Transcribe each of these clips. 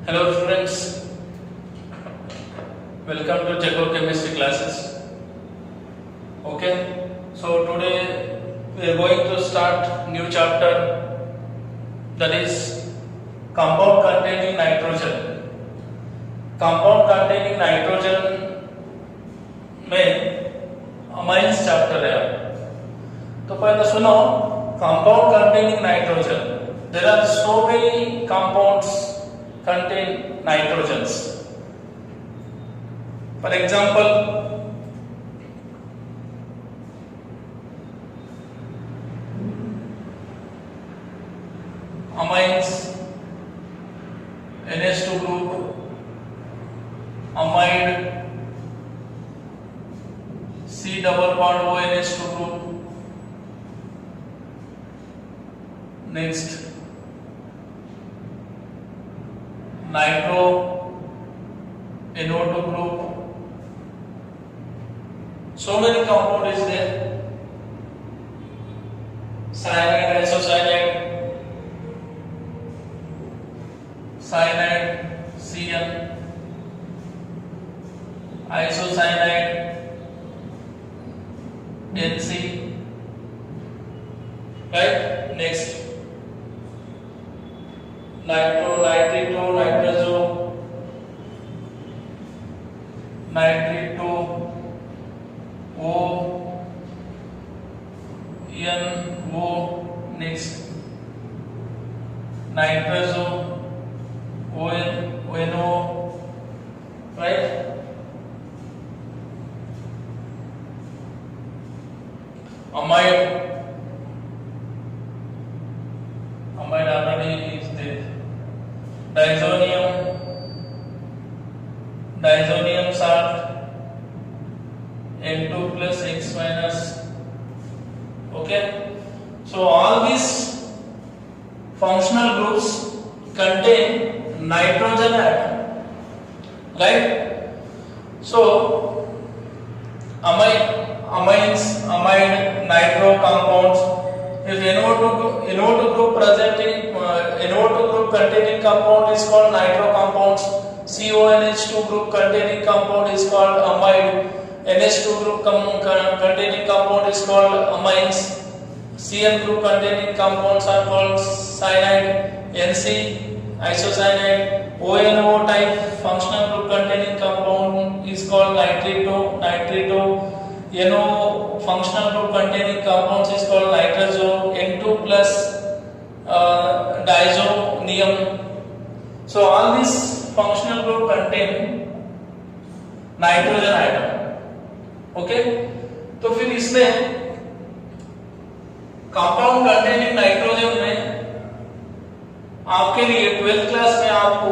Hello students, welcome to Jacob Chemistry classes. Okay, so today we are going to start new chapter, that is compound containing nitrogen. Compound containing nitrogen में amines chapter है. तो पहले सुनो, compound containing nitrogen. There are so many compounds contain nitrogens. For example, amines, NH2 group, amide, C double bond ONH2 group. Next, nitro NO2 group. So many compound is there. Cyanide, isocyanide, cyanide, CN, isocyanide, NC. Right? Next, nitro, nitrito, nitroso, nitrito, O, N, O. Next, nitroso, ON, ONO. Right? Amide, amide already is there. Diazonium, diazonium salt, N2 plus X minus. Okay, so all these functional groups contain nitrogen atom, right? So amines, amide, nitro compounds. If NO2 group present in NO2 group containing compound is called nitro compounds. CONH2 group containing compound is called amide. NH2 group containing compound is called amines. CN group containing compounds are called cyanide. NC, isocyanide. ONO type functional group containing compound is called nitrito. NO functional group containing compounds is called nitroso. N2 plus diazonium. So all these functional group contain nitrogen atom. Okay, तो फिर इसमें compound containing nitrogen में आपके लिए 12th class में आपको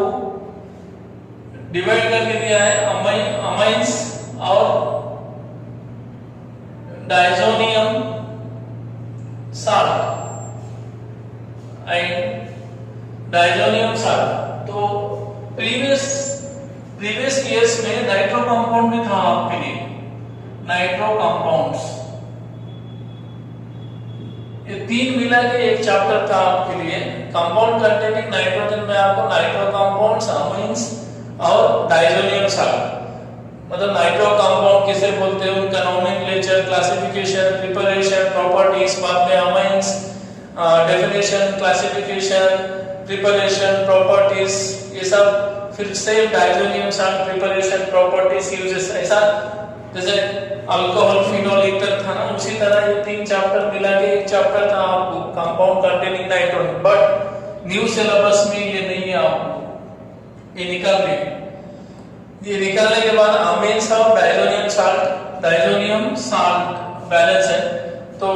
divide करके दिया है अमाइंस और diazonium salt and diazonium salt. तो प्रीवियस ईयर्स में नाइट्रो कंपाउंड भी था आपके लिए, नाइट्रो कंपाउंड्स. ये तीन मिला के एक चैप्टर था आपके लिए. कंपाउंड कंटेनिंग नाइट्रोजन में आपको नाइट्रो कंपाउंड्स, अमाइंस और डायजोनियम साल्ट. मतलब नाइट्रो कंपाउंड किसे बोलते हैं, उनका नोमेनक्लेचर, क्लासिफिकेशन, प्रिपरेशन, प्रॉपर्टीज. बाद में amines, definition, classification, preparation, properties, ये सब. फिर same diazonium salt, preparation, properties, uses. ऐसा जैसे अल्कोहल, फिनोल, ईथर था ना, उसी तरह ये तीन चैप्टर मिला के एक चैप्टर था आपको compound containing nitrogen. But new syllabus में ये नहीं है, आपको ये निकालने. ये निकालने के बाद अमीन्स और डायजोनियम साल्ट बैलेंस है. तो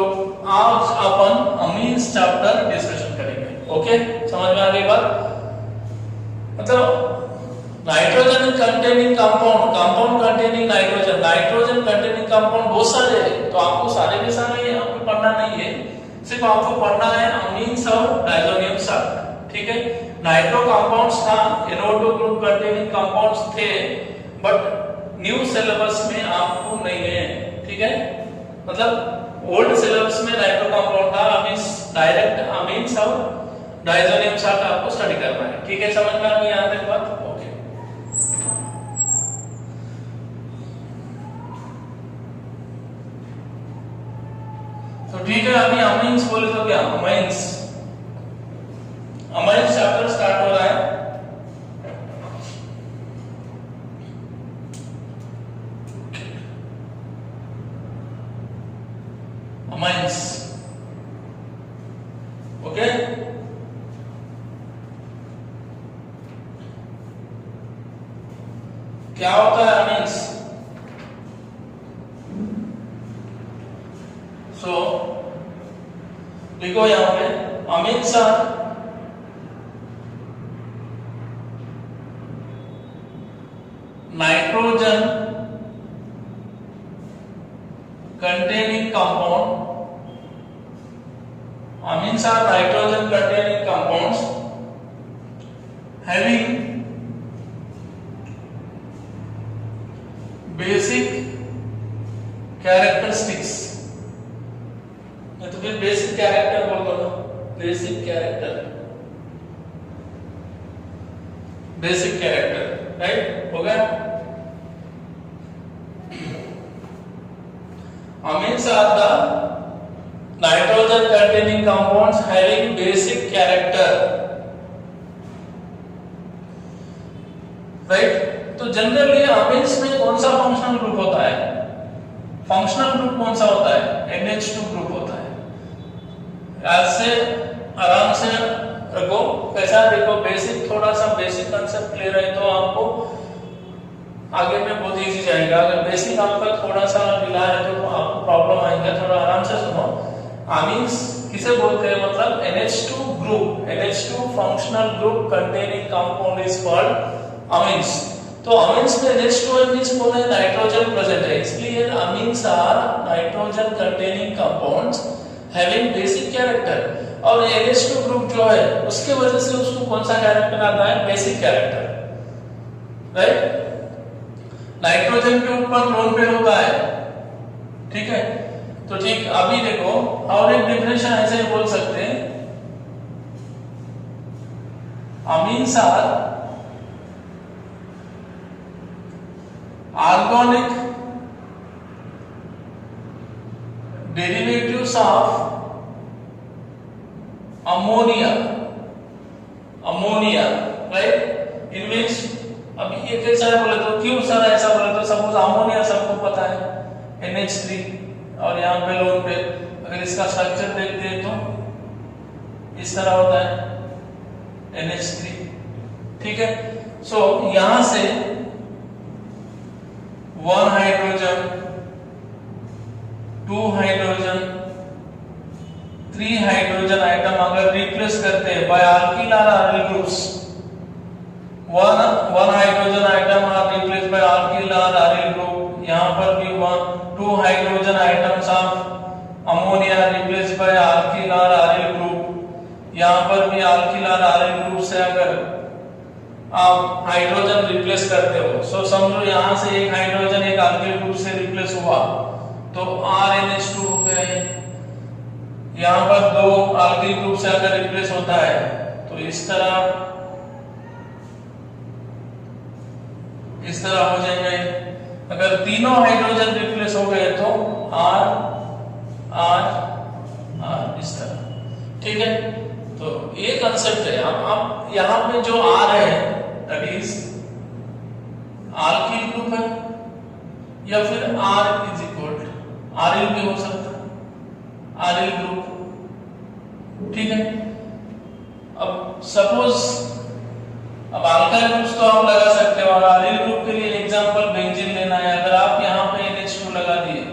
आज अपन अमीन्स चैप्टर डिस्कशन करेंगे. ओके, समझ में आ गई बात? मतलब nitrogen containing compound, compound containing nitrogen, nitrogen containing compound बहुत सारे हैं. तो आपको सारे के सारे आपको पढ़ना नहीं है, सिर्फ आपको पढ़ना है अमीन्स और डायजोनियम साल्ट. ठीक है, नाइट्रो कंपाउंड्स था, NO2 ग्रुप कंटेनिंग कंपाउंड्स थे, बट न्यू सिलेबस में आपको नहीं है. ठीक है, मतलब ओल्ड सिलेबस में नाइट्रो कंपाउंड था, अमीन्स डायरेक्ट अमीन्स और डाइजोनियम साल्ट आपको स्टडी करना है। ठीक है, समझ में आ गई यहाँ तक बात? ओके। तो ठीक है, अभी अमीन्स बोले तो क्या अमीन्स, अमीन्स चैप्टर स्टार्ट हो रहा है। Amines, okay. क्या होता है अमीन्स? सो देखो यहां पे amines are nitrogen containing compound. Amines are nitrogen containing compounds having basic characteristics. तो फिर बेसिक कैरेक्टर बोल दो ना, basic character, basic character, right? हो गया। Amines are the nitrogen containing compounds having basic character, right? तो जनरली amines में कौन सा फंक्शनल ग्रुप होता है? फंक्शनल ग्रुप कौन सा होता है? NH2 ग्रुप होता है। आज से आराम से रखो, कैसा देखो, बेसिक, थोड़ा सा बेसिक कंसेप्ट क्लियर है तो आपको आगे में बहुत इजी जाएगा। अगर बेसिक आपका थोड़ा सा ढीला है तो आपको प्रॉब्लम आएगा। थोड़ा आराम से सुनो। अमीन्स किसे बोलते हैं? मतलब NH2 group, NH2 functional group containing compound is called amines. तो अमीन्स में NH2 मींस कौन है? नाइट्रोजन प्रेजेंट है, इसलिए amines are nitrogen containing compounds having basic character. और NH2 ग्रुप जो है उसके वजह से उसको कौन सा कैरेक्टर आता है? Basic character, right? नाइट्रोजन के ऊपर लोन पेयर होता है, ठीक है? तो ठीक, अभी देखो और एक डेफिनेशन ऐसे ही बोल सकते हैं, amines are organic derivatives of ammonia, ammonia, right? It means अभी ये कैसा है बोले तो, क्यों सर ऐसा बोले तो, सपोज अमोनिया सबको पता है NH3 और यहाँ पे लोन पे, अगर इसका स्ट्रक्चर देखते हैं तो इस तरह होता है NH3, ठीक है? सो यहां से 1 हाइड्रोजन, 2 हाइड्रोजन, 3 हाइड्रोजन आइटम अगर रिप्लेस करते हैं बाय अल्किल और alkyl groups, one hydrogen atom are replaced by alkyl or aryl group, यहाँ पर भी 2 hydrogen atoms of ammonia are replaced by alkyl or aryl group, यहाँ पर भी alkyl और aryl group से अगर आप हाइड्रोजन रिप्लेस करते हो, सो समझो यहाँ से एक हाइड्रोजन एक alkyl ग्रुप से रिप्लेस हुआ तो RNH2 हो गया है। यहाँ पर 2 alkyl ग्रुप से अगर रिप्लेस होता है तो इस तरह हो जाएंगे। अगर तीनों हाइड्रोजन रिप्लेस हो गए तो R R R इस तरह, ठीक है? तो ये कंसेप्ट है। अब यहाँ पे जो R है दैट इज alkyl ग्रुप है, या फिर R is equal to Aryl भी हो सकता है, Aryl ग्रुप, ठीक है? अब सपोज अब अल्काइल ग्रुप्स तो आप लगा सकते हो, और aryl ग्रुप के लिए एग्जांपल बेंजीन लेना है। अगर आप यहाँ पे NH2 लगा दिए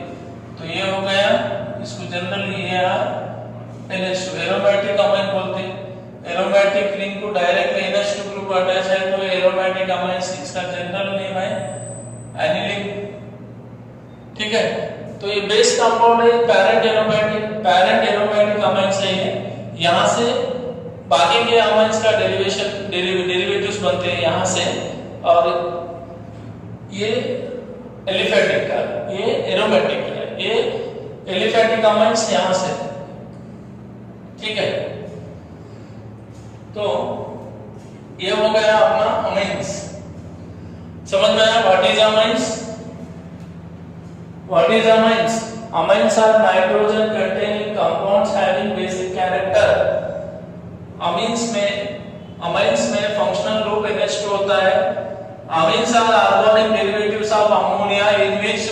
तो ये हो गया, इसको जनरली ये NH2 एरोमेटिक अमाइन बोलते हैं। एरोमेटिक रिंग को डायरेक्टली NH2 ग्रुप अटैच है तो एरोमेटिक अमाइन, इसका जनरल नेम है एनिलीन, ठीक है? तो ये बेस कंपाउंड है, पैरेंट एरोमेटिक अमाइन से है। यहाँ से बाकी के अमाइंस का डेरिवेटिव्स बनते हैं यहाँ से, और ये एलिफेटिक का, ये एरोमेटिक का, ये एलिफेटिक अमाइंस यहाँ से, ठीक है? तो ये हो गया अपना अमीन्स। समझ में आया what is amines? What is amines? Amines are nitrogen containing compounds having basic character. Amines में फंक्शनल ग्रुप NH2 होता है। Amines are organic derivatives of ammonia in which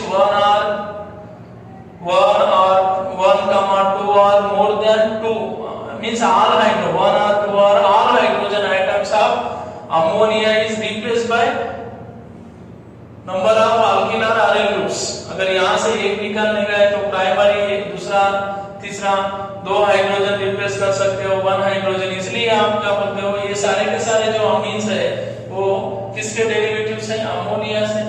one comma two or more than two means all hydro one or two or all hydrogen atoms of ammonia is replaced by number of alkyl or aryl groups। अगर यहाँ से एक निकालने गए तो primary एक, दूसरा, तीसरा, दो हाइड्रोजन रिप्लेस कर सकते हो वन हाइड्रोजन। इसलिए आप क्या बोलते हो ये सारे के सारे जो अमीन्स है वो किसके डेरिवेटिव्स हैं? अमोनिया से।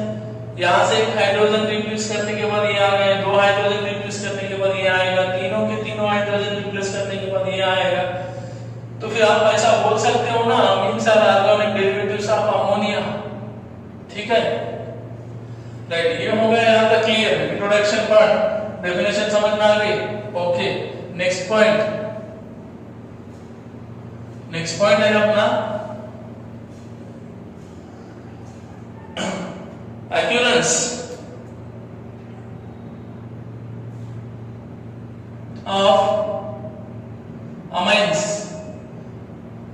यहाँ से एक हाइड्रोजन रिप्लेस करने के बाद ये आ गए, दो हाइड्रोजन रिप्लेस करने के बाद ये आएगा, तीनों के तीनों हाइड्रोजन रिप्लेस करने के बाद ये आएगा। तो फिर आप ऐसा बोल सकते हो ना amines are organic derivatives of ammonia. ठीक है, राइट। ये हो गया यहाँ तक क्लियर इंट्रोडक्शन पार्ट। डेफिनेशन समझ में आ गई? ओके, नेक्स्ट पॉइंट है अपना occurrence of amines।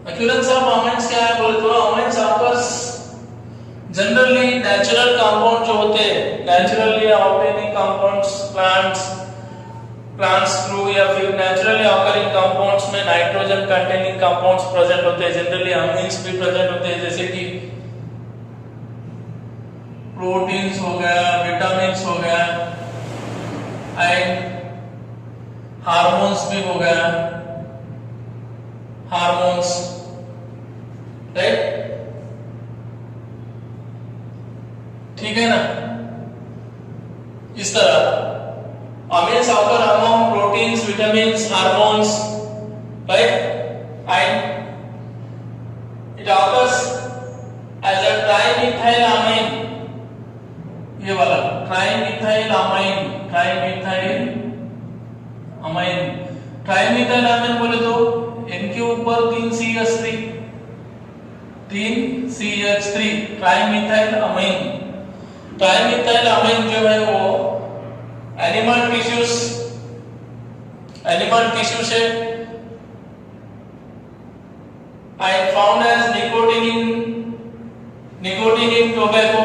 occurrence of amines क्या है बोले तो amines occurs generally natural compound जो होते हैं naturally obtaining compounds plants through या फिर naturally occurring compounds में nitrogen containing compounds present होते हैं। generally amines भी present होते हैं जैसे कि प्रोटीन्स हो गया, विटामिन्स हो गया एंड हार्मोन्स भी हो गया, हार्मोन्स, राइट? ठीक है ना? इस तरह amines occur among proteins, vitamins, hormones, right? And it occurs as a trimethyl amine. ये वाला ट्राइमिथाइल अमीन बोले तो इनके ऊपर 3CH3 ट्राइमिथाइल अमीन जो है वो एनिमल टिश्यू से and found as nicotine in tobacco।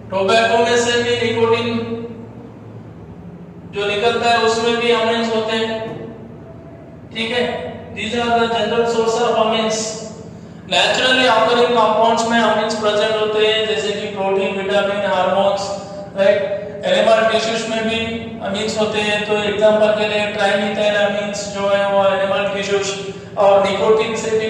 Tobacco में से भी निकोटीन जो निकलता है उसमें भी अमीन्स होते हैं। ठीक है, these are the general source of amines। naturally occurring compounds में अमीन्स प्रेजेंट होते हैं जैसे कि protein, vitamin, hormones, right? Animal tissues में भी अमीन्स होते हैं। तो एग्जांपल के लिए ट्राइमिथाइल अमीन्स जो है वो एनिमल टिश्यूज, और निकोटीन से भी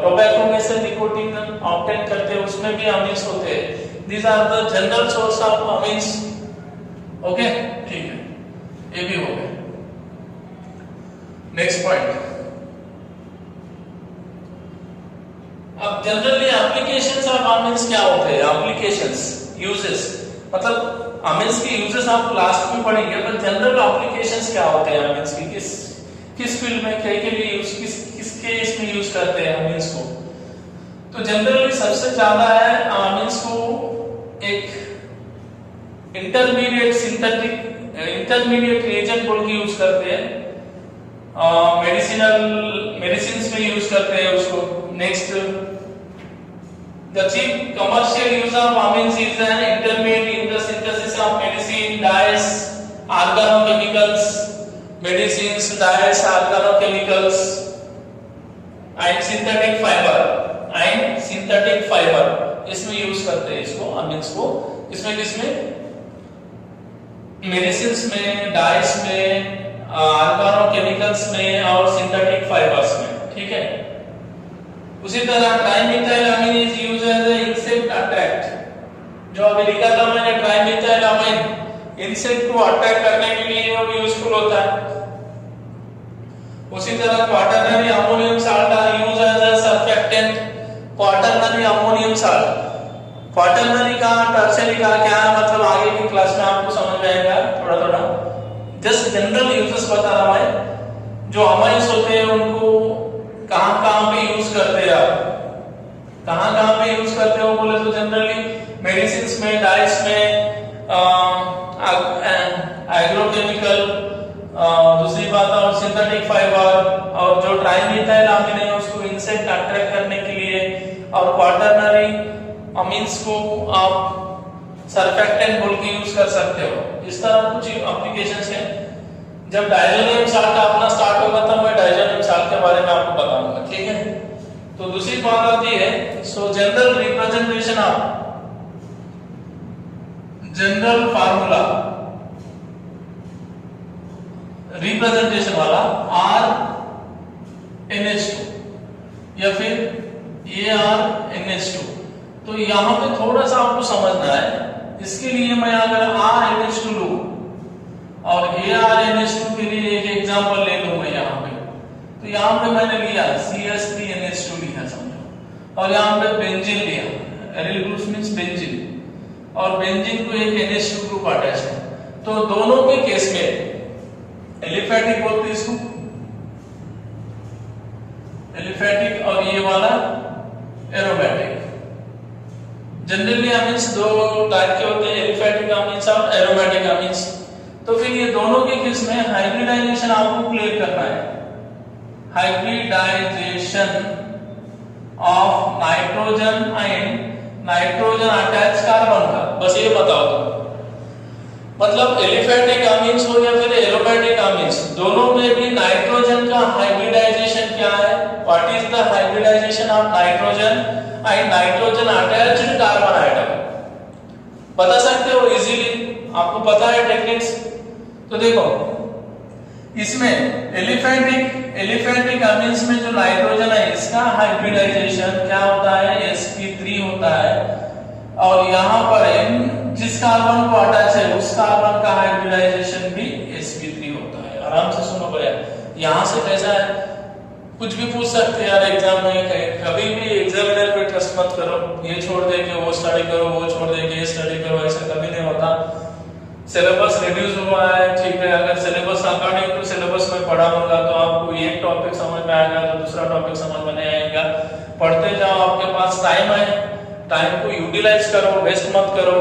टोबैको में से निकोटीन ऑब्टेन करते हैं उसमें भी अमीन्स होते हैं। These are the general source of amines। Okay, ठीक है, ये भी हो गया। नेक्स्ट पॉइंट, अब जनरली एप्लीकेशंस ऑफ अमीन्स क्या होते हैं? एप्लीकेशंस, यूजेस, मतलब अमीन्स के यूजेस आप लास्ट में पढ़ेंगे, पर जनरल एप्लीकेशंस क्या होते हैं अमीन्स की? किस फील्ड में क्या के लिए यूज, किसके इसमें यूज करते हैं अमीन्स को? तो जनरली सबसे ज्यादा है अमीन्स को एक इंटरमीडिएट रिएजेंट बोल के यूज करते हैं। मेडिसिन्स में यूज करते हैं उसको। Next, the chief commercial use of amines is an intermediate in the synthesis of medicine, dyes, organochemicals, medicines, dyes, organochemicals and synthetic fibre इसमें यूज करते हैं इसको अमीन्स को। इसमें किसमें? मेडिसिन्स में, डाइट्स में, ऑर्गेनोकेमिकल्स में और सिंथेटिक फाइबर्स में। ठीक है, उसी तरह trimethyl amine is used as a insect attract. जो अभी लिखा था मैंने ट्राइमिथाइल अमीन इंसेक्ट को अट्रैक्ट करने के लिए वो यूजफुल होता है। उसी तरह quaternary ammonium salt are used as a surfactant. Quaternary ammonium salt, quaternary का, टर्शियरी का क्या है मतलब आगे की क्लास में आपको समझ में जाएगा थोड़ा थोड़ा, जस्ट जनरल यूजेस बता रहा मैं। जो अमाइंस होते हैं उनको कहां कहां पे यूज करते हैं आप, कहां कहां पे यूज करते हो बोले तो जनरली मेडिसिन में, डाइट्स में, एग्रोकेमिकल, दूसरी बात और सिंथेटिक फाइबर, और जो ट्राइमीथाइल अमीन है उसको इंसेक्ट अट्रैक्ट करने के लिए, और क्वाटरनरी अमीन्स को आप सरफेक्टेंट बोल के यूज कर सकते हो। इस तरह कुछ एप्लीकेशंस है। जब डाइजोनियम साल्ट अपना स्टार्ट होगा तब मैं डाइजोनियम साल्ट के बारे में आपको बताऊंगा, ठीक है। तो दूसरी बात आती है, सो general representation of, general formula representation वाला RNH2 या फिर ARNH2। तो यहां पे थोड़ा सा आपको समझना है। इसके लिए मैं अगर RNH2 लूं और ARNH2 के लिए एक एग्जांपल ले लूं मैं यहां पे, तो यहां पे मैंने लिया CH3NH2 लिया समझो, और यहां पे बेंजीन लिया, एरिल ग्रुप्स मींस बेंजीन, और बेंजीन को एक NH2 ग्रुप अटैच है। तो दोनों के केस में एलिफेटिक बोलते हैं इसको, एलिफेटिक, और ये वाला एरोमेटिक। जनरली अमीन्स दो टाइप के होते हैं, एलिफेटिक अमीन्स और एरोमेटिक अमीन्स। तो फिर ये दोनों के केस में हाइब्रिडाइजेशन आपको क्लियर करना है। Hybridization of nitrogen and nitrogen attach carbon का, बस ये बताओ तुम। मतलब एलिफेटिक अमीन्स हो या फिर एरोमेटिक अमीन्स, दोनों में भी नाइट्रोजन का हाइब्रिडाइजेशन क्या है, what is the hybridization of nitrogen and nitrogen attached carbon atom, बता सकते हो इजीली, आपको पता है टेक्निक्स। तो देखो इसमें एलिफेटिक अमीन्स में जो नाइट्रोजन है इसका हाइब्रिडाइजेशन क्या होता है, sp3 होता है, और यहाँ पर जिस कार्बन को अटैच है उस कार्बन का हाइब्रिडाइजेशन भी sp3 होता है। आराम से सुनो भैया, यहाँ से कैसा है, कुछ भी पूछ सकते हैं यार एग्जाम में, कभी भी एग्जामिनर पे ट्रस्ट मत करो, ये छोड़ दे के वो स्टडी करो, वो छोड़ दे के ये स्टडी करो, ऐसा कभी नहीं होता। सिलेबस रिड्यूस हुआ है, ठीक है, अगर सिलेबस अकॉर्डिंग टू सिलेबस में पढ़ाऊंगा तो आपको एक टॉपिक समझ में आएगा तो दूसरा टॉपिक समझ में नहीं आएगा। पढ़ते जाओ, आपके पास टाइम है, टाइम को यूटिलाइज करो, वेस्ट मत करो।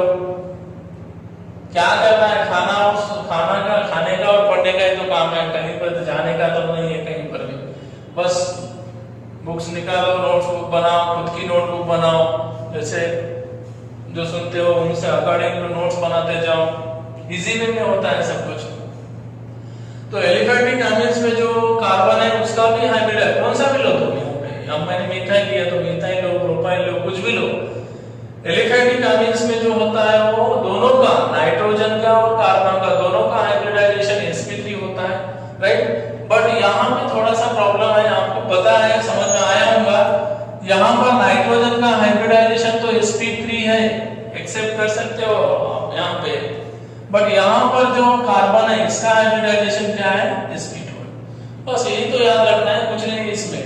क्या करना है, खाने का और पढ़ने का ही तो काम है, कहीं पर जाने का तो नहीं है कहीं पर भी। बस बुक्स निकालो, नोट्स बुक बनाओ, खुद की नोटबुक बनाओ, जैसे जो सुनते हो उनसे अकॉर्डिंग टू नोट्स बनाते जाओ, इजी वे में होता है सब कुछ। तो एलिफेटिक अमीन्स में जो कार्बन है उसका भी हाइब्रिड है, कौन सा भी लो तुम यहाँ पे, अब मैंने मीथाइल लिया तो मीथाइल लो, प्रोपाइल लो, कुछ भी लो। एलिफेटिक अमीन्स में जो होता है वो दोनों का, नाइट्रोजन का और कार्बन का, दोनों का हाइब्रिडाइजेशन sp3 होता है, राइट। बट यहाँ पे थोड़ा सा प्रॉब्लम है, आपको पता है, समझ में आया होगा, यहाँ पर नाइट्रोजन का हाइब्रिडाइजेशन तो sp3 है, एक्सेप्ट कर सकते हो यहाँ पे, बट यहाँ पर जो कार्बन है इसका हाइब्रिडाइजेशन क्या है, sp2। बस यही तो याद रखना है, कुछ नहीं इसमें।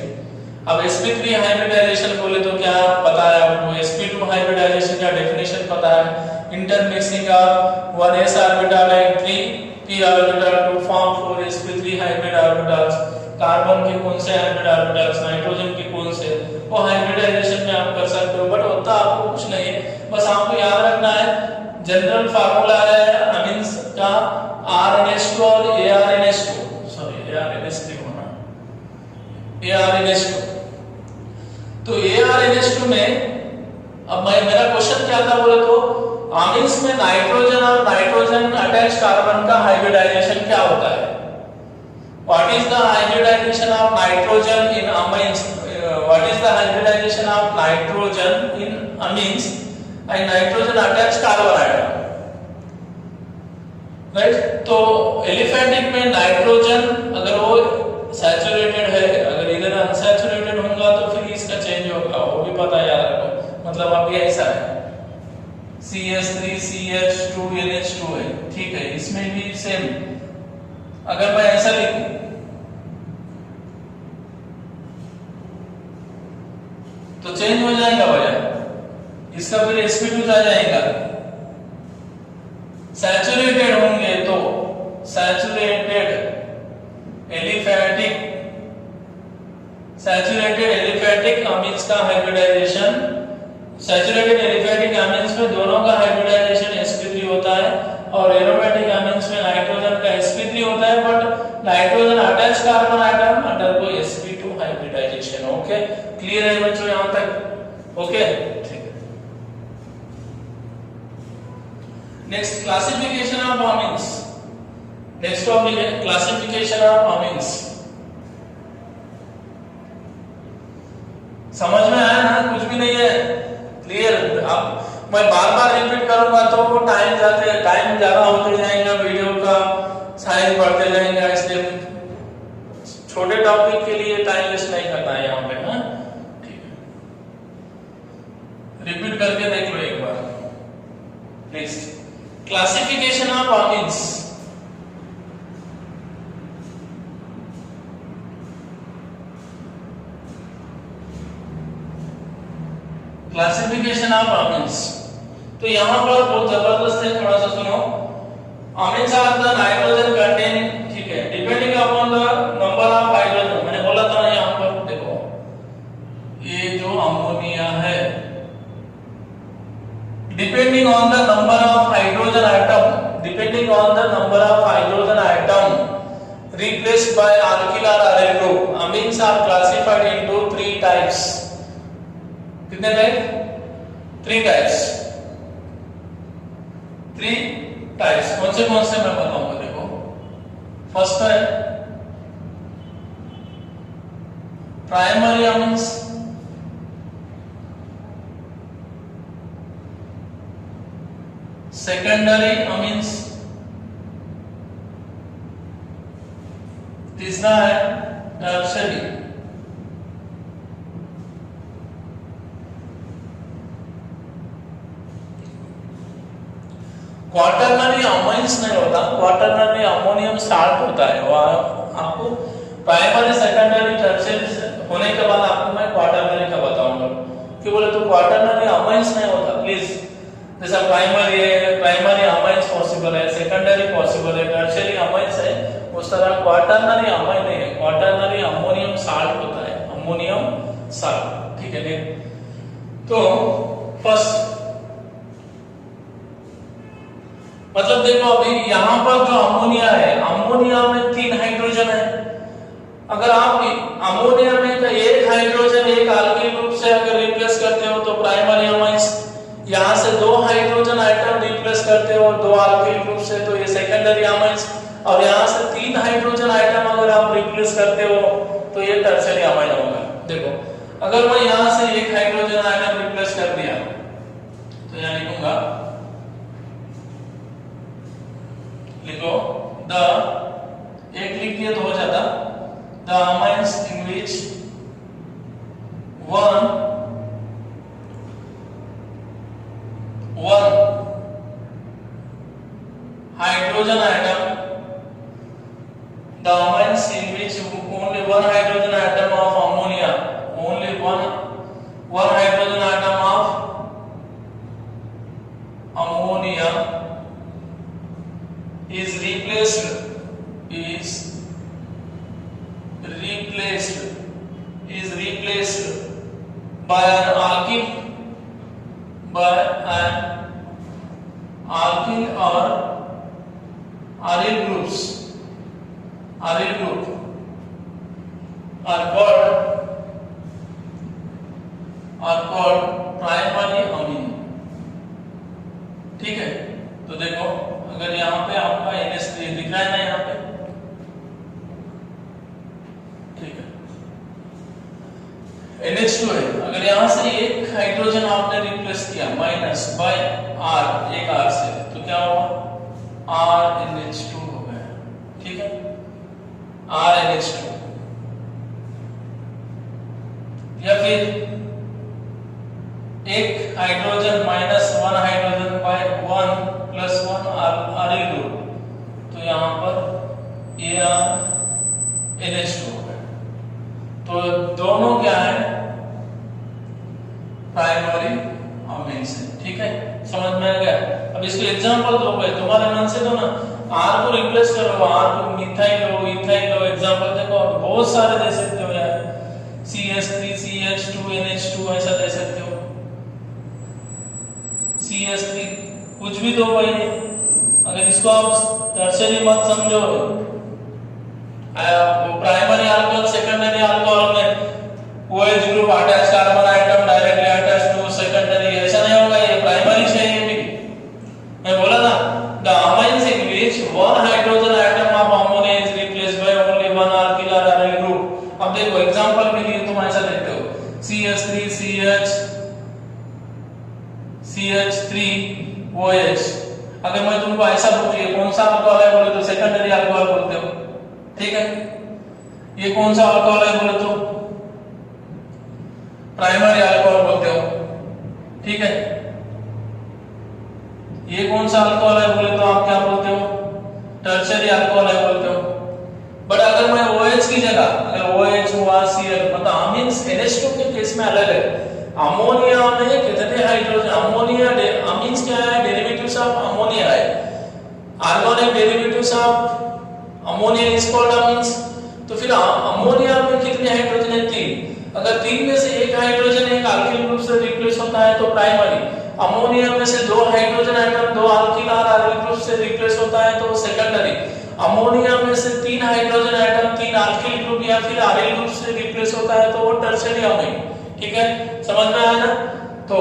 अब sp3 हाइब्रिडाइजेशन बोले तो क्या पता है आपको, sp2 हाइब्रिडाइजेशन का डेफिनेशन पता है, intermixing of 1s orbital and 3p orbital to form 4 sp3 hybrid orbitals. Carbon के कौन से हाइब्रिड ऑर्बिटल्स, नाइट्रोजन के कौन से, वो हाइब्रिडाइजेशन में आप कर सकते हो, बट होता आपको कुछ नहीं है। बस आपको याद रखना है जनरल फार्मूला है अमीन्स का RNH2 और ARNH2, सॉरी ARNH3 होना, ARNH2। तो ARNH2 में अब मेरा क्वेश्चन क्या था बोले तो, अमीन्स में नाइट्रोजन और नाइट्रोजन अटैच कार्बन का हाइब्रिडाइजेशन क्या होता है, what is the hybridization of nitrogen in amines, what is the hybridization of nitrogen in amines and nitrogen attach carbon atom, right. तो एलिफेटिक में नाइट्रोजन अगर वो सैचुरेटेड है, अगर इधर अनसैचुरेटेड होगा तो फिर इसका चेंज होगा, वो भी पता याद रखो। मतलब अब ये ऐसा है CH3CH2NH2 है, ठीक है, इसमें भी सेम। अगर मैं ऐसा लिखूं तो चेंज हो जाएगा भैया, इसका फिर sp2 आ जाएगा। सैचुरेटेड होंगे सैचुरेटेड एलिफेटिक अमीन्स का हाइब्रिडाइजेशन, सैचुरेटेड एलिफेटिक अमीन्स में दोनों का हाइब्रिडाइजेशन sp3 होता है और एरोमेटिक अमीन्स में नाइट्रोजन का sp3 होता है, but nitrogen attach carbon atom undergo sp2 hybridization. Okay, clear है बच्चों यहां तक? ओके, ठीक है। Next classification of amines. Next topic है क्लासिफिकेशन ऑफ अमीन्स। समझ में आया ना? कुछ भी नहीं है, क्लियर? अब मैं बार बार रिपीट करूंगा तो टाइम ज्यादा होते जाएगा, वीडियो का साइज बढ़ते जाएगा, इसलिए छोटे टॉपिक के लिए टाइम वेस्ट नहीं करना है यहाँ पे। हाँ, ठीक है, रिपीट करके देख लो एक बार। Next classification of amines. Classification of amines, तो यहां पर बहुत जबरदस्त है, थोड़ा सा सुनो। Amines are the nitrogen containing, ठीक है, depending upon the number of hydrogen. मैंने बोला था ना, यहां पर देखो ये जो अमोनिया है, depending on the number of hydrogen atom, depending on the number of hydrogen atom replaced by alkyl or aryl group, amines are classified into 3 types। कितने टाइप? 3 टाइप्स। 3 टाइप्स कौन से मैं बताऊंगा, देखो। फर्स्ट है प्राइमरी अमीन्स, सेकेंडरी अमीन्स, तीसरा है tertiary. Quaternary amines नहीं होता, क्वाटरनरी अमोनियम साल्ट होता है। वो आपको प्राइमरी सेकेंडरी टर्शियरी होने के बाद आपको मैं क्वाटरनरी का बताऊंगा। क्यों बोले तो क्वाटरनरी अमीन्स नहीं होता, प्लीज। जैसा प्राइमरी अमीन्स पॉसिबल है, सेकेंडरी पॉसिबल है, टर्शियरी अमीन्स है, उस तरह क्वाटरनरी अमीन नहीं है। क्वाटरनरी अमोनियम साल्ट होता है, अमोनियम साल्ट, ठीक है। तो फर्स्ट मतलब देखो, अभी यहां पर जो अमोनिया है, अमोनिया में 3 हाइड्रोजन है। अगर आप अमोनिया में का एक हाइड्रोजन एक अल्किल ग्रुप से अगर रिप्लेस करते हो तो प्राइमरी अमीन्स, यहां से 2 हाइड्रोजन आइटम रिप्लेस करते हो 2 अल्किल ग्रुप से तो ये सेकेंडरी अमीन्स, और यहां से 3 हाइड्रोजन आइटम अगर आप रिप्लेस करते हो तो ये टर्शियरी अमीन होगा। देखो, अगर मैं यहां से एक हाइड्रोजन आइटम रिप्लेस कर दिया तो यहां लिखूंगा, लिखो द, एक लिख दिया तो हो जाता, the amines in which one hydrogen atom, the amines in which only one hydrogen atom of ammonia, only one hydrogen atom of ammonia is replaced by an alkyl or aryl groups are called primary amine। ठीक है, तो देखो अगर यहां पे आपका NH3 दिख रहा है ना, यहां पे ठीक है, NH2 है। अगर यहां से एक हाइड्रोजन आपने रिप्लेस किया माइनस बाय R, एक R से, तो क्या होगा? RNH2 हो गया। ठीक है, RNH2। या फिर एक hydrogen minus 1 hydrogen bye 1 plus 1 aryl group, तो यहां पर NH2 हो गया। तो दोनों क्या है? प्राइमरी अमीन्स है। ठीक है, समझ में आ गया? अब इसके एग्जांपल दो भाई, तुम्हारे मन से दो ना। आर को रिप्लेस करो, आर को मिथाइल लो, इथाइल लो, एग्जांपल देखो बहुत सारे दे सकते हो यार, CH3 CH2 NH2 ऐसा दे सकते हो, CH3 कुछ भी दो भाई। अगर इसको आप टर्शियरी मत समझो, प्राइमरी अल्कोहल सेकेंडरी अल्कोहल में OH group attach carbon atom directly attach to secondary, ऐसा नहीं होगा, ये प्राइमरी से ये भी मैं बोला ना, the amines in which one hydrogen atom of ammonia is replaced by only one alkyl और अराइल ग्रुप। अब देखो एग्जांपल के लिए तुम ऐसा देखते हो CH3 CH3OH, अगर मैं तुमको ऐसा पूछूं ये कौन सा अल्कोहल है बोले तो सेकेंडरी अल्कोहल बोलते हो, ठीक है। ये कौन सा अल्कोहल है बोले तो प्राइमरी अल्कोहल बोलते हो, ठीक है। ये कौन सा अल्कोहल है बोले तो आप क्या बोलते हो, टर्शियरी अल्कोहल है बोलते हो। बट अगर मैं OH की जगह अगर OH हुआ Cl, मतलब अमीन्स NH2 के केस में अलग है। अमोनिया में कितने हाइड्रोजन, अमोनिया अमीन्स क्या है, डेरिवेटिव्स ऑफ अमोनिया है, organic derivatives of ammonia is called amines. तो फिर अमोनिया में कितने हाइड्रोजन है, 3। अगर 3 में से एक हाइड्रोजन एक अल्किल ग्रुप से रिप्लेस होता है तो प्राइमरी, अमोनिया में से 2 हाइड्रोजन आइटम 2 अल्किल और अराइल ग्रुप से रिप्लेस होता है तो सेकेंडरी, अमोनिया में से 3 हाइड्रोजन आइटम 3 अल्किल ग्रुप या फिर अराइल ग्रुप से रिप्लेस होता है तो वो टर्शियरी अमीन, ठीक है। समझ में आया ना? तो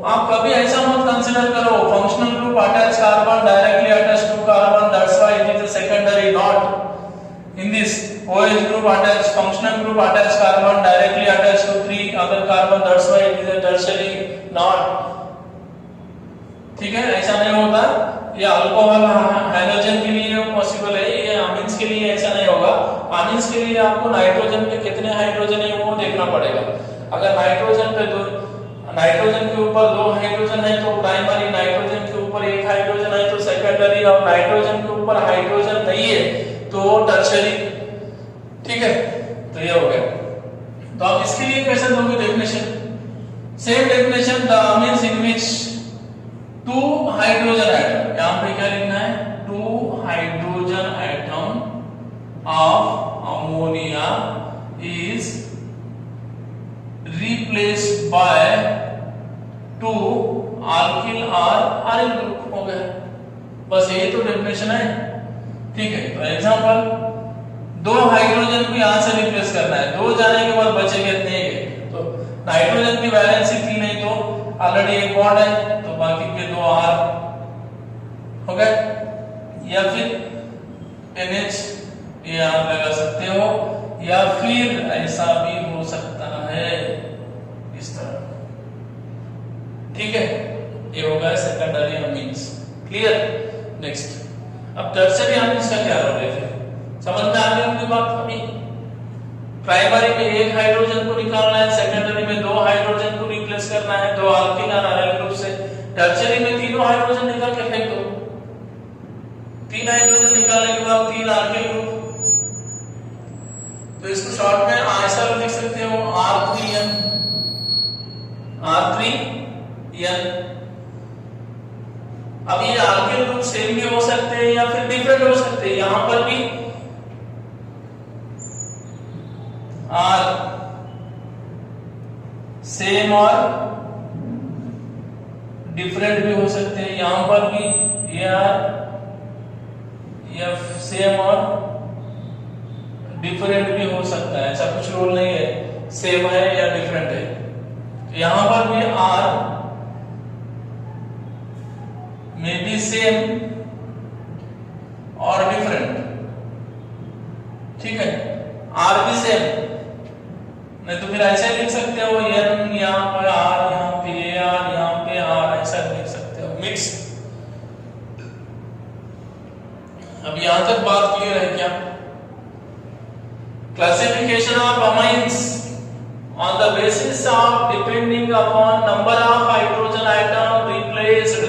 आप कभी ऐसा मत कंसीडर करो functional group attach carbon directly attach to carbon, that's why it is a secondary, not in this OH group attach functional group attach carbon directly attached to 3 other carbon, that's why it is a tertiary, not, ठीक है। ऐसा नहीं होता, ये alcohol hydrogen के लिए possible है, ये अमीन्स के लिए ऐसा नहीं होगा। अमीन्स के लिए आपको नाइट्रोजन पे कितने हाइड्रोजन है वो देखना पड़ेगा। अगर नाइट्रोजन पे नाइट्रोजन के ऊपर 2 हाइड्रोजन है तो प्राइमरी, नाइट्रोजन के ऊपर 1 हाइड्रोजन है तो सेकेंडरी, और नाइट्रोजन के ऊपर हाइड्रोजन नहीं है तो टर्शियरी, ठीक है। तो ये हो गया। तो आप इसके लिए कैसे दोगे definition, same definition, the amines in which 2 hydrogen atom, यहां पे क्या लिखना है, 2 hydrogen atom of ammonia is replaced by 2 alkyl और अराइल ग्रुप, हो गया। बस यही तो डेफिनेशन है, ठीक है। तो एग्जांपल, 2 हाइड्रोजन को यहां से रिप्लेस करना है, 2 जाने के बाद बचेंगे कितने, तो नाइट्रोजन की वैलेंसी 3 है तो ऑलरेडी एक बॉन्ड है तो बाकी के 2 R हो गए, या फिर NH ये आप लगा सकते हो, या फिर ऐसा भी हो सकता है इस तरह, ठीक है। ये हो गया सेकेंडरी अमीन्स, क्लियर। नेक्स्ट, अब टर्शियरी अमीन्स का क्या रोल है, फिर समझ में आ गई उनकी बात। अभी प्राइमरी में 1 हाइड्रोजन को निकालना है, सेकेंडरी में 2 हाइड्रोजन को रिप्लेस करना है 2 अल्किल और अराइल ग्रुप से, टर्शियरी में 3 हाइड्रोजन निकाल के फेंक दो, 3 हाइड्रोजन निकालने के बाद 3 अल्किल ग्रुप। तो इसको शॉर्ट में ऐसा लिख सकते हो R3N, R3N। अब ये अल्किल ग्रुप सेम भी हो सकते हैं या फिर डिफरेंट हो सकते हैं, यहां पर भी R सेम और डिफरेंट भी हो सकते हैं, यहां पर भी या सेम और डिफरेंट भी हो सकता है, ऐसा कुछ रूल नहीं है सेम है या डिफरेंट है। तो यहां पर भी R मे बी सेम और डिफरेंट, ठीक है। R भी सेम, नहीं तो फिर ऐसे लिख सकते हो N यहाँ पर R, यहाँ पे AR, यहाँ पे R, ऐसा लिख सकते हो मिक्स। अब यहां तक बात क्लियर है क्या? Classification of amines on the basis of depending upon number of hydrogen atom replaced,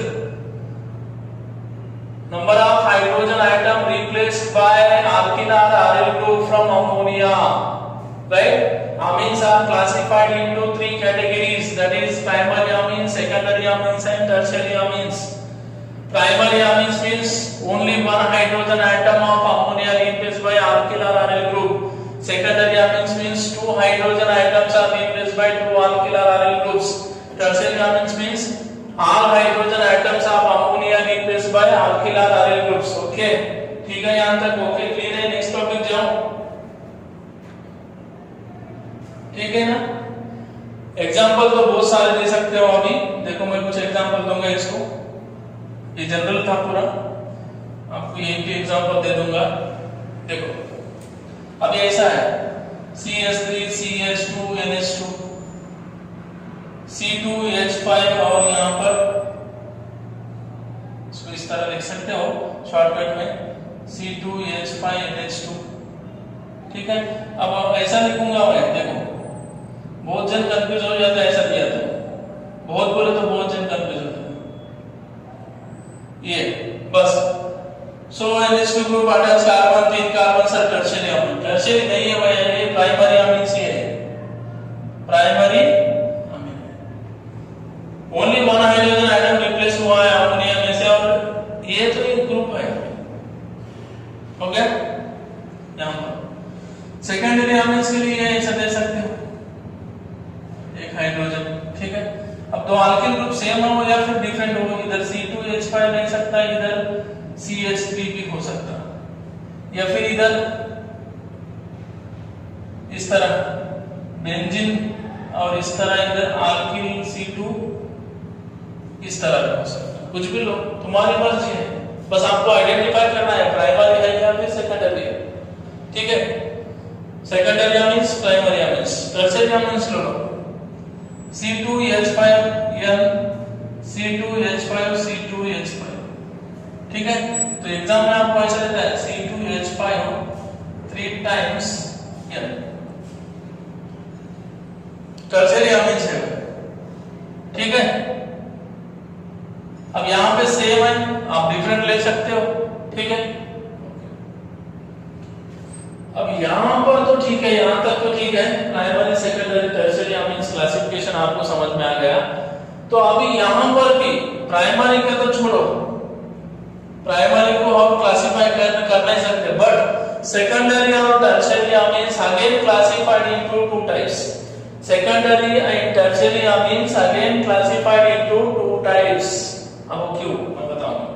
number of hydrogen atom replaced by alkyl or aryl group from ammonia, right? Amines are classified into 3 categories, that is primary amines, secondary amines and tertiary amines. Primary amines means only one hydrogen atom of ammonia replaced by alkyl or aryl group. Secondary amines means two hydrogen atoms are replaced by two alkyl or aryl groups. Tertiary amines means all hydrogen atoms of ammonia replaced by alkyl or aryl groups. Okay, ठीक है, यहाँ तक okay clear है। Next topic जाओ, ठीक है ना। Example तो बहुत सारे दे सकते हो, अभी देखो मैं कुछ एग्जाम्पल दूंगा इसको, ये जनरल था पूरा, आपको यही के एग्जाम्पल दे दूंगा। देखो अभी ऐसा है CH3 CH2 NH2 C2H5 और यहाँ पर इसको इस तरह लिख सकते हो शॉर्टकट में C2H5NH2, ठीक है। अब ऐसा लिखूंगा मैं, देखो बहुत जन कंफ्यूज हो जाता है, ऐसा दिया था, बहुत बोले तो बहुत जन कंफ्यूज होता है। ये बस NH2 group attach carbon 3 carbon sir tertiary amine, tertiary नहीं है भाई, ये प्राइमरी अमीन से है, primary amine. Only one hydrogen atom replace हुआ है अमोनिया में से, और ये तो एक ग्रुप है, हो गया। यहां पर सेकेंडरी अमीन्स के लिए ऐसा दे सकते हो, एक हाइड्रोजन, ठीक है। अब दो अल्किल ग्रुप सेम हो या फिर डिफरेंट हो, इधर C2H5 नहीं सकता, इधर CH3 भी हो सकता, या फिर इधर इस तरह बेंजीन और इस तरह इधर अल्किल C2 इस तरह भी हो सकता, कुछ भी लो, तुम्हारी मर्जी है, बस आपको आइडेंटिफाई करना है प्राइमरी है या फिर सेकेंडरी है, ठीक है। Secondary amines, primary amines. Tertiary amines लो, C2H5N C2H5 C2H5, ठीक है। तो एग्जाम में आपको ऐसा देता है C2H5 3 times N, tertiary amines है, ठीक है। अब यहां पे सेम है, आप डिफरेंट ले सकते हो, ठीक है। अब यहां पर तो ठीक है, यहां तक तो ठीक है, primary secondary tertiary amines classification आपको समझ में आ गया। तो अभी यहां पर भी प्राइमरी का तो छोड़ो, प्राइमरी को हम क्लासिफाई कर नहीं सकते, बट सेकेंडरी और tertiary amines again classified into two types. Secondary and tertiary amines again classified into two types. अब क्यों मैं बताऊंगा।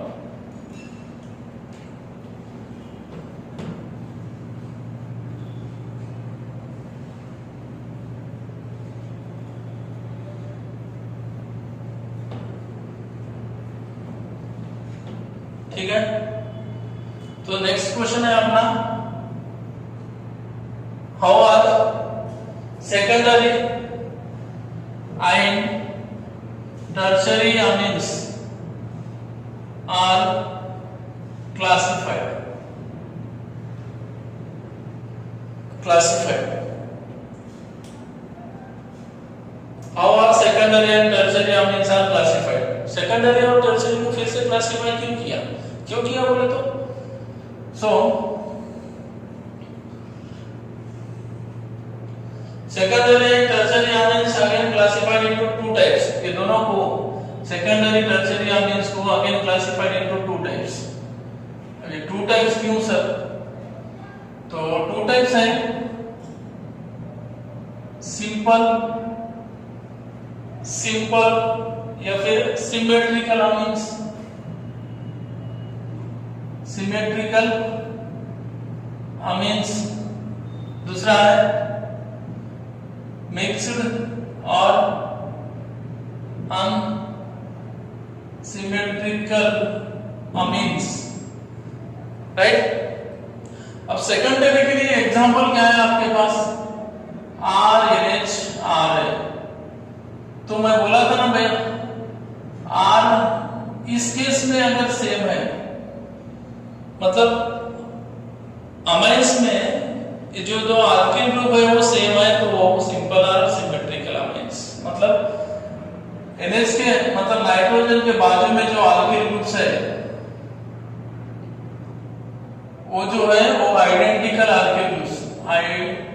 ठीक है, तो नेक्स्ट क्वेश्चन है अपना, how are secondary and tertiary amines are classified. How are secondary and tertiary amines are classified? Secondary और tertiary को फिर से क्लासिफाई क्यों किया बोले तो, secondary and tertiary amines again classified into two types. ये दोनों को सेकेंडरी टर्शियरी अमीन्स को again classified into two types. अभी टू टाइप्स क्यों सर? तो टू टाइप्स हैं, सिंपल या फिर सिमेट्रिकल अमीन्स। सिमेट्रिकल अमीन्स, दूसरा है मिक्स्ड और सिमेट्रिकल अमीन्स, राइट। अब सेकेंडरी के लिए एग्जांपल क्या है आपके पास, RNH तो मैं बोला था ना भैया, R इस केस में अगर सेम है, मतलब अमीन्स में जो दो अल्किल ग्रुप है वो सेम है, तो वो सिंपल और सिमेट्रिकल अमीन्स। मतलब NH के मतलब नाइट्रोजन के बाजू में जो अल्किल ग्रुप्स है वो जो है वो identical alkyl groups, identical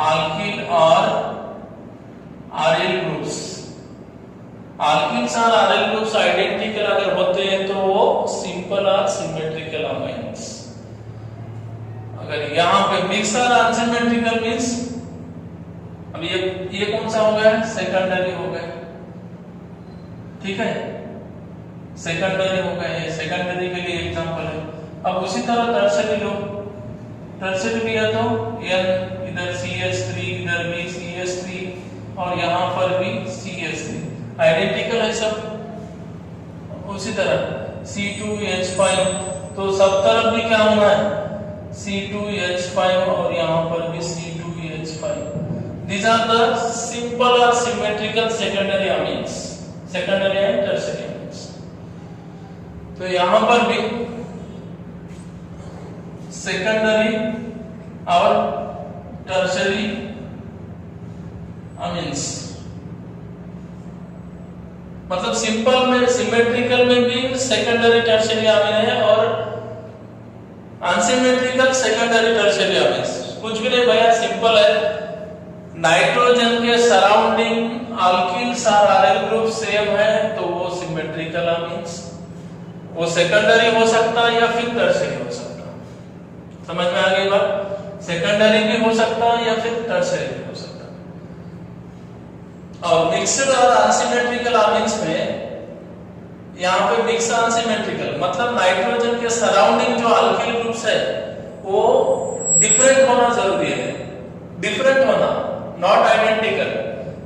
alkyl और आरिल ग्रुप्स, अल्किल्स और aryl ग्रुप्स आइडेंटिकल अगर होते हैं तो वो सिंपल और सिमेट्रिकल अमाइंस। अगर यहाँ पे मिक्स और अनसिमेट्रिकल मींस, अब ये कौन सा हो गया? सेकेंडरी हो गया, ठीक है, सेकेंडरी हो गया, ये सेकेंडरी के लिए एग्जांपल है। अब उसी तरह टर्शियरी लो, टर्शियरी लिया तो N इधर CH3 इधर भी CH3 और यहाँ पर भी CH3 आइडेंटिकल है सब। उसी तरह C2H5 तो सब तरफ भी क्या होना है? C2H5 और यहाँ पर भी C2H5। These are the simple or symmetrical secondary amines, secondary and tertiary amines। तो यहाँ पर भी सेकेंडरी और टर्शियरी अमीन्स, मतलब सिंपल में सिमेट्रिकल में भी सेकेंडरी टर्शियरी अमीन है और अनसिमेट्रिकल सेकेंडरी टर्शियरी अमीन्स। कुछ भी नहीं भैया, सिंपल है। नाइट्रोजन के सराउंडिंग अल्किल्स और aryl ग्रुप सेम है तो वो सिमेट्रिकल अमीन्स, वो सेकेंडरी हो सकता है या फिर टर्शियरी हो सकता है। समझ में आ गई बात? सेकेंडरी भी हो सकता है या फिर टर्शियरी भी हो सकता है। और मिक्स्ड और अनसिमेट्रिकल अमीन्स में यहाँ पे मिक्स अनसिमेट्रिकल मतलब नाइट्रोजन के सराउंडिंग जो अल्किल ग्रुप्स है वो डिफरेंट होना जरूरी है, डिफरेंट होना, नॉट आइडेंटिकल।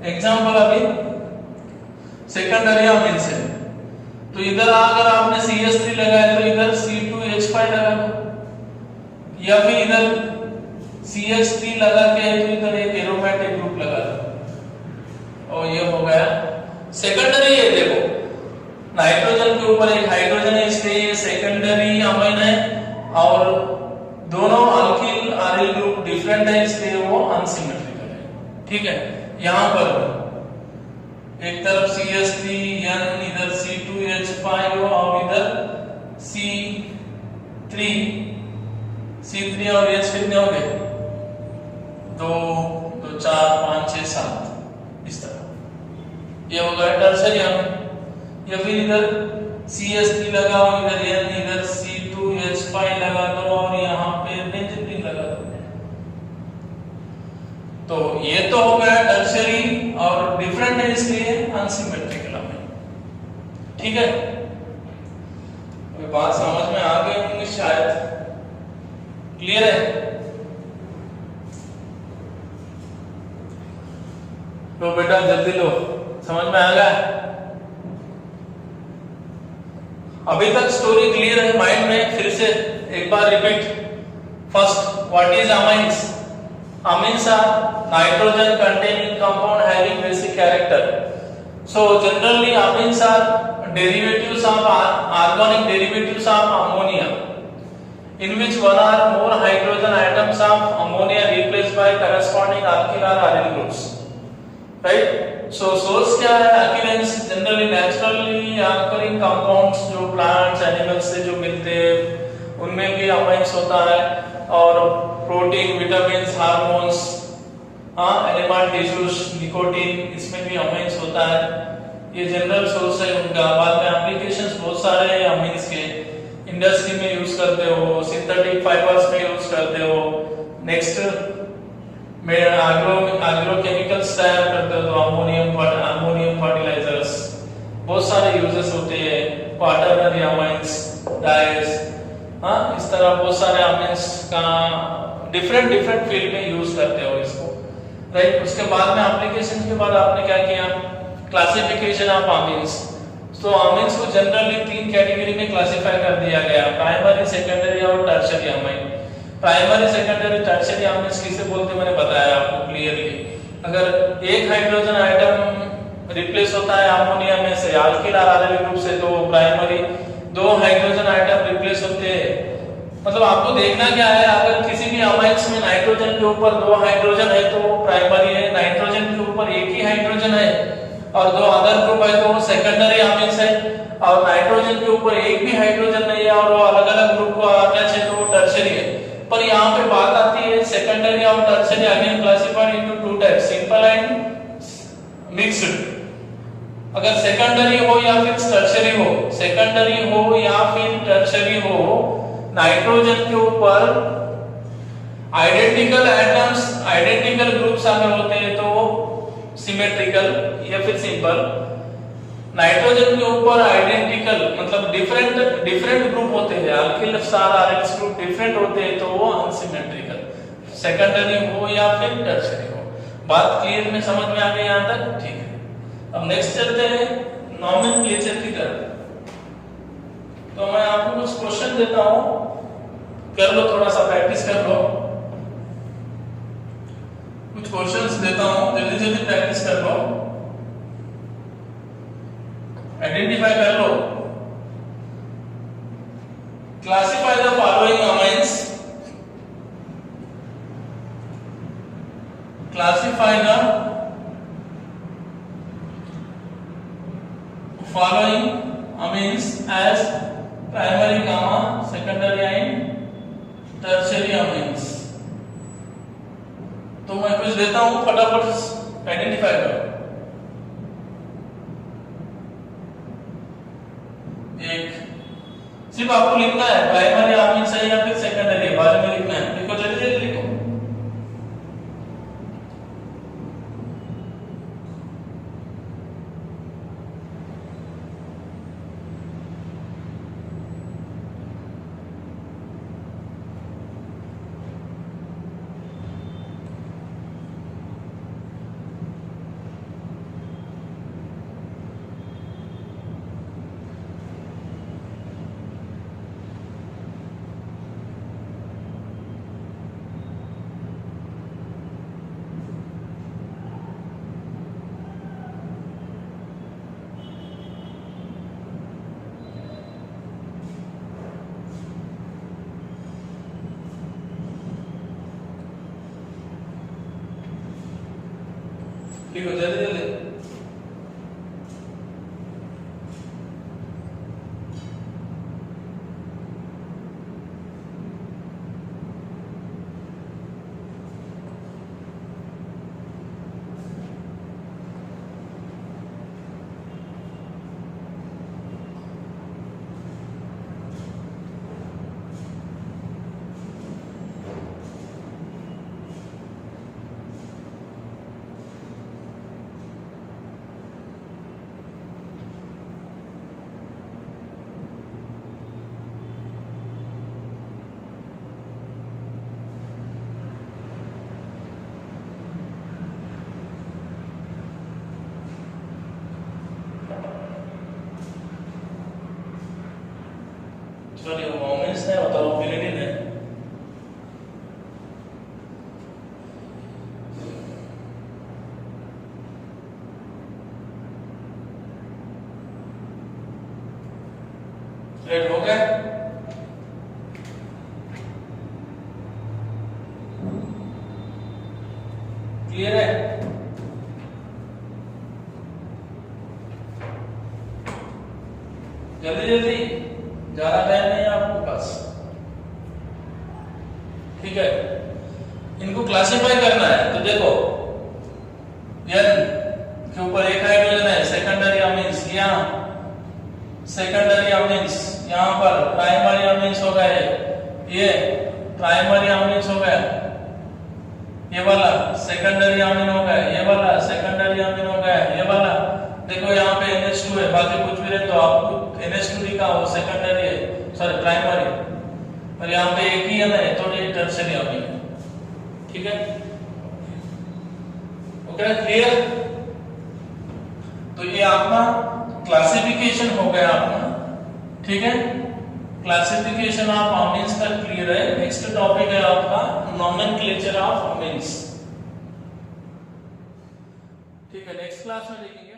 एग्जांपल अभी सेकेंडरी अमीन्स है तो इधर अगर आपने CH3 लगाया तो इधर C2H5 लगा दो, या फिर इधर CH3 लगा के तो इधर एक एरोमेटिक ग्रुप लगा दो और ये हो गया सेकेंडरी है। देखो नाइट्रोजन के ऊपर एक हाइड्रोजन है इसलिए ये सेकेंडरी अमीन है और दोनों अल्किल aryl ग्रुप डिफरेंट है इसलिए वो अनसिमेट्रिकल है, ठीक है। यहाँ पर एक तरफ CH3 N इधर C2H5 और इधर C3 और H कितने हो गए? 2 2 4 5 6 7 इस तरह ये हो गया टर्शियरी अमीन। या फिर इधर CH3 लगाओ, इधर N इधर C2H5 लगा दो और यहाँ पे बेंजीन लगा दो। तो ये तो हो गया टर्शियरी और डिफरेंट है इसलिए अनसिमेट्रिकल अमीन, ठीक है। बात समझ में आ गई होंगी शायद, क्लियर है? तो बेटा जल्दी लो, समझ में आ गया? अभी तक स्टोरी क्लियर है माइंड में? फिर से एक बार repeat. First, what is amines? Amines are nitrogen containing compound having basic character. So generally amines are derivatives of organic derivatives of ammonia, in which one or more hydrogen atoms of ammonia replaced by corresponding alkyl or aryl groups. Right? So source क्या है? Alkylanes generally naturally occurring compounds जो plants, animals से जो मिलते हैं उनमें भी amines होता है और protein, vitamins, hormones, animal tissues, nicotine इसमें भी अमीन्स होता है। ये जनरल सोर्स है उनका। बाद में एप्लीकेशंस बहुत सारे हैं अमीन्स के, इंडस्ट्री में यूज करते हो, सिंथेटिक फाइबर्स में यूज करते हो, नेक्स्ट में एग्रोकेमिकल्स तैयार करते हो तो अमोनियम फर्टिलाइजर्स, बहुत सारे यूजेस होते हैं, क्वाटरनरी अमीन्स, डाइस, इस तरह बहुत सारे अमीन्स का डिफरेंट फील्ड में यूज करते हो इसको, राइट। उसके बाद में एप्लीकेशन के बाद आपने क्या किया? Classification of amines. तो अमीन्स को जनरली 3 कैटेगरी में क्लासिफाई कर दिया गया, प्राइमरी, सेकेंडरी और टर्शियरी अमीन। प्राइमरी, सेकेंडरी, टर्शियरी अमीन्स किसे बोलते मैंने बताया आपको क्लियरली। अगर एक हाइड्रोजन आइटम रिप्लेस होता है अमोनिया में से अल्किल और aryl ग्रुप से तो प्राइमरी, 2 हाइड्रोजन आइटम रिप्लेस होते हैं। मतलब आपको देखना क्या है, अगर किसी भी अमाइन्स में नाइट्रोजन के ऊपर 2 हाइड्रोजन है तो वो प्राइमरी है, नाइट्रोजन के ऊपर एक ही हाइड्रोजन है और 2 अदर ग्रुप है तो वो सेकेंडरी अमीन्स है, और नाइट्रोजन के ऊपर एक भी हाइड्रोजन नहीं है और वो अलग-अलग ग्रुप को अटैच है तो वो टर्शियरी है। पर यहाँ पे बात आती है सेकेंडरी और tertiary again classified into 2 types, simple and mixed. अगर सेकेंडरी हो या फिर टर्शियरी हो, सेकेंडरी हो या फिर टर्शियरी हो, नाइट्रोजन के ऊपर आइडेंटिकल एटम्स, आइडेंटिकल ग्रुप्स अगर होते हैं तो सिमेट्रिकल या फिर सिंपल। नाइट्रोजन के ऊपर आइडेंटिकल मतलब डिफरेंट ग्रुप होते हैं, alkyl star RX group different होते हैं तो वो अनसिमेट्रिकल, सेकेंडरी हो या फिर टर्शियरी हो। बात क्लियर में समझ में आ गई यहां तक? ठीक है। अब नेक्स्ट चलते हैं नॉमेनक्लेचर की तरफ। तो मैं आपको कुछ क्वेश्चन देता हूं, कर लो, थोड़ा सा प्रैक्टिस कर लो। कुछ क्वेश्चंस देता हूं, जल्दी जल्दी प्रैक्टिस कर लो, आइडेंटिफाई कर लो। Classify the following amines, classify the following amines as primary gamma, secondary and tertiary amines। तो मैं कुछ देता हूं, फटाफट आइडेंटिफाई करो। एक सिर्फ आपको लिखना है प्राइमरी amines है या फिर सेकेंडरी, बाद में लिखना है। लिखो, जल्दी जल्दी लिखो। लिखो जल्दी जल्दी। सॉरी, मोमेंट्स नहीं होता, वो पिरियड है। रेड हो गया? क्लियर है? जल्दी जल्दी, ज्यादा टाइम नहीं है आपके पास। ठीक है, इनको क्लासिफाई करना है। तो देखो, एन के ऊपर एक हाइड्रोजन है, सेकेंडरी अमीन्स, यहाँ सेकेंडरी अमीन्स, यहाँ पर प्राइमरी अमीन्स हो गए, ये प्राइमरी अमीन्स हो गए, ये वाला सेकेंडरी अमीन हो गया, ये वाला सेकेंडरी अमीन हो गया, ये वाला देखो यहाँ पे NH2 है, बाकी कुछ भी रहे तो आपको NH2 लिखा हो, सेकेंडरी है, सॉरी प्राइमरी, और यहाँ पे एक ही है तो ये टर्शियरी अमीन है। ठीक है, ओके, क्लियर? तो ये आपका क्लासिफिकेशन हो गया अपना। ठीक है, क्लासिफिकेशन ऑफ अमीन्स का क्लियर है। नेक्स्ट टॉपिक है आपका नॉमेनक्लेचर ऑफ अमीन्स। ठीक है, नेक्स्ट क्लास में देखेंगे।